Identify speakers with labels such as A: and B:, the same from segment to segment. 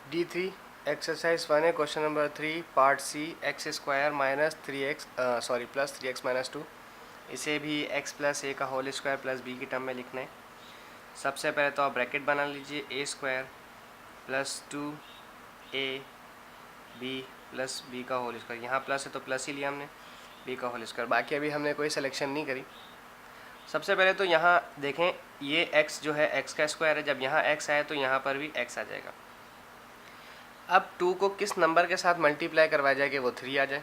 A: D3 exercise 1 है, question number 3 part C, X square minus three X plus 3x minus 2, इसे भी x plus A का whole square plus B की term में लिखना है। सबसे पहले तो आप ब्रैकेट बना लीजिए, a square plus 2a b plus b का होल स्क्वायर, यहाँ प्लस है तो प्लस ही लिया हमने, बी का होल स्क्वायर। बाकी अभी हमने कोई सिलेक्शन नहीं करी। सबसे पहले तो यहाँ देखें, ये x जो है x का स्क्वायर है, जब यहाँ x आए तो यहाँ पर भी x आ जाएगा। अब 2 को किस नंबर के साथ मल्टीप्लाई करवाया जाए कि वो 3 आ जाए?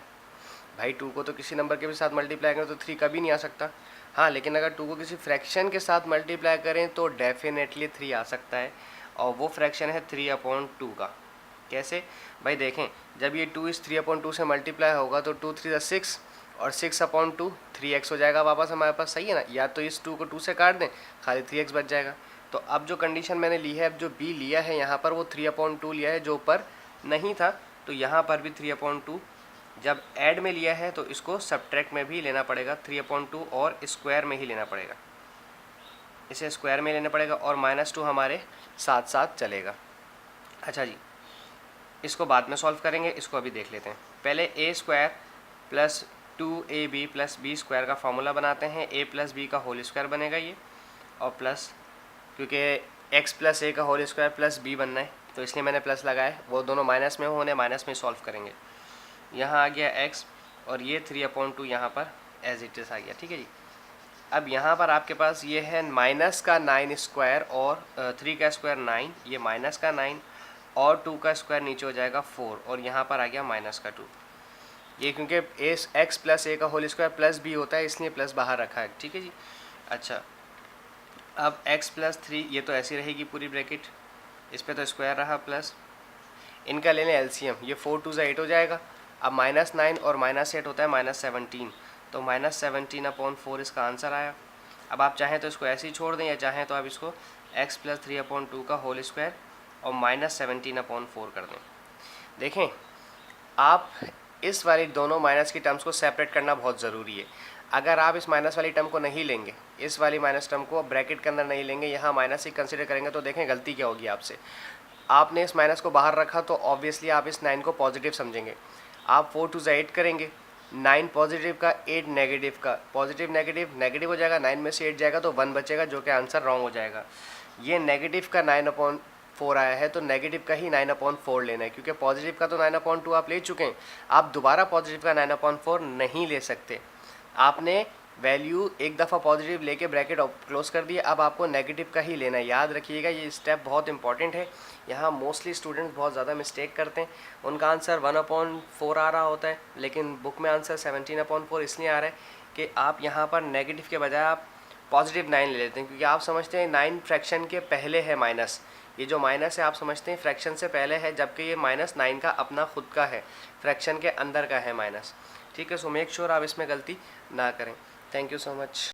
A: भाई 2 को तो किसी नंबर के भी साथ मल्टीप्लाई करें तो 3 कभी नहीं आ सकता। हाँ, लेकिन अगर 2 को किसी फ्रैक्शन के साथ मल्टीप्लाई करें तो डेफिनेटली 3 आ सकता है, और वो फ्रैक्शन है 3/2 का। कैसे? भाई देखें, जब ये 2 इस 3/2 से मल्टीप्लाई होगा तो 2 3 6 और 6/2 3x हो जाएगा वापस हमारे पास, सही है ना? या तो इस 2 को 2 से काट दें, खाली 3x बच जाएगा। तो अब जो कंडीशन मैंने ली है, अब जो b लिया है यहाँ पर वो 3/2 लिया है, जो ऊपर नहीं था, तो यहाँ पर भी 3/2 जब ऐड में लिया है तो इसको सब्ट्रैक्ट में भी लेना पड़ेगा, 3/2 और स्क्वायर में ही लेना पड़ेगा, इसे स्क्वायर में लेना पड़ेगा, और -2 हमारे साथ साथ चलेगा। अच्छा जी, इसको बाद में सॉल्व करेंगे, इसको अभी देख लेते हैं। पहले a square plus 2ab plus b square का फॉर्मूला बनाते हैं। a प्लस बी का होल स्क्वायर बनेगा ये, और प्लस, क्योंकि x प्लस ए का होल स्क्वायर प्लस b बनना है तो इसलिए मैंने प्लस लगाया। वो दोनों माइनस में होने, माइनस में सॉल्व करेंगे। यहाँ आ गया x, और ये 3/2 यहाँ पर एज इट इज़ आ गया। ठीक है जी। अब यहाँ पर आपके पास ये है माइनस का 9 स्क्वायर, और 3 का स्क्वायर 9, ये माइनस का 9 और 2 का स्क्वायर नीचे हो जाएगा 4, और यहाँ पर आ गया माइनस का 2। ये क्योंकि x प्लस ए का होल स्क्वायर प्लस b होता है, इसलिए प्लस बाहर रखा है। ठीक है जी। अच्छा, अब x प्लस 3, ये तो ऐसी रहेगी पूरी ब्रैकेट, इस पर तो स्क्वायर रहा प्लस, इनका ले लें एलसीएम, ये 4 2 8 हो जाएगा। अब -9 और -8 होता है -17, तो -17/4 इसका आंसर आया। अब आप चाहें तो इसको ऐसे ही छोड़ दें, या चाहें तो आप इसको x प्लस 3/2 का होल स्क्वायर और -17/4 कर दें। देखें, आप इस वाली दोनों माइनस की टर्म्स को सेपरेट करना बहुत ज़रूरी है। अगर आप इस माइनस वाली टर्म को नहीं लेंगे, इस वाली माइनस टर्म को ब्रैकेट के अंदर नहीं लेंगे, यहाँ माइनस ही कंसिडर करेंगे, तो देखें गलती क्या होगी आपसे। आपने इस माइनस को बाहर रखा तो ऑब्वियसली आप इस 9 को पॉजिटिव समझेंगे। आप 4 2 8 करेंगे, 9 पॉजिटिव का 8 नेगेटिव का, पॉजिटिव नेगेटिव नेगेटिव हो जाएगा, 9 में से 8 जाएगा तो 1 बचेगा, जो कि आंसर रॉन्ग हो जाएगा। ये नेगेटिव का 9/4 आया है, तो नेगेटिव का ही 9/4 लेना है, क्योंकि पॉजिटिव का तो 9/2 आप ले चुके हैं। आप दोबारा पॉजिटिव का 9/4 नहीं ले सकते। आपने वैल्यू एक दफ़ा पॉजिटिव लेके ब्रैकेट क्लोज कर दिया, अब आपको नेगेटिव का ही लेना है। याद रखिएगा, ये स्टेप बहुत इंपॉर्टेंट है। यहाँ मोस्टली स्टूडेंट्स बहुत ज़्यादा मिस्टेक करते हैं, उनका आंसर 1/4 आ रहा होता है, लेकिन बुक में आंसर 17/4 इसलिए आ रहा है कि आप यहाँ पर नेगेटिव के बजाय आप पॉजिटिव 9 ले लेते हैं, क्योंकि आप समझते हैं 9 फ्रैक्शन के पहले है माइनस। ये जो माइनस है आप समझते हैं फ्रैक्शन से पहले है, जबकि ये -9 का अपना खुद का है, फ्रैक्शन के अंदर का है माइनस। ठीक है, सो मेक श्योर आप इसमें गलती ना करें। Thank you so much.